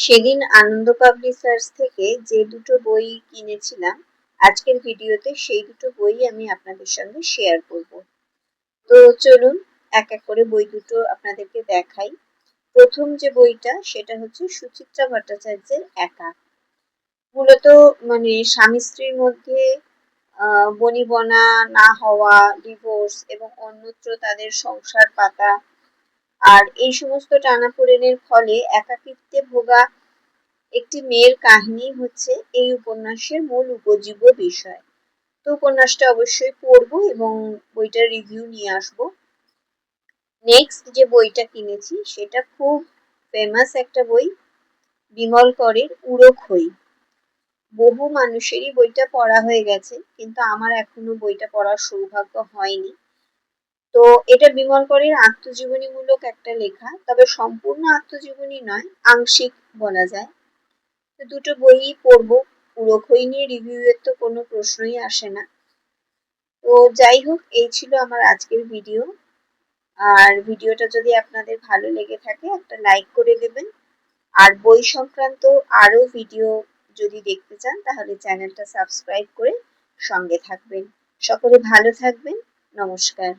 সেদিন আনন্দ পাবলিশার্স থেকে যে দুটো বই কিনেছিলাম, আজকের ভিডিওতে সেই দুটো বই আমি আপনাদের সঙ্গে শেয়ার করব। তো চলুন এক এক করে বই দুটো আপনাদেরকে দেখাই। প্রথম যে বইটা সেটা হচ্ছে সুচিত্রা ভট্টাচার্যের একা। মূলত স্বামী স্ত্রীর মধ্যে বনিবনা না হওয়া, ডিভোর্স এবং অন্যত্র তাদের সংসার পাতা, আর এই সমস্ত টানাপোড়েনের ফলে একাকিত্বে ভোগা একটি মেয়ের কাহিনী হচ্ছে এই উপন্যাসের মূল উপজীব্য বিষয়। তো উপন্যাসটা অবশ্যই পড়বো এবং বইটার রিভিউ নিয়ে আসবো। নেক্সট যে বইটা কিনেছি সেটা খুব ফেমাস একটা বই, বিমল করের উড়ো খই। বহু মানুষেরই বইটা পড়া হয়ে গেছে, কিন্তু আমার এখনো বইটা পড়ার সৌভাগ্য হয়নি। তো এটা বিমল করের আত্মজীবনীমূলক একটা লেখা, তবে সম্পূর্ণ আত্মজীবনী নয়, আংশিক বলা যায়। তো দুটো বইই পড়বো। পুরো বই নিয়ে রিভিউ এর তো কোনো প্রশ্নই আসে না। তো যাই হোক, এই ছিল আমার আজকের ভিডিও। আর ভিডিওটা যদি আপনাদের ভালো লেগে থাকে একটা লাইক করে দেবেন। আর বই সংক্রান্ত আরো ভিডিও যদি দেখতে চান তাহলে চ্যানেলটা সাবস্ক্রাইব করে সঙ্গে থাকবেন। সকলে ভালো থাকবেন। নমস্কার।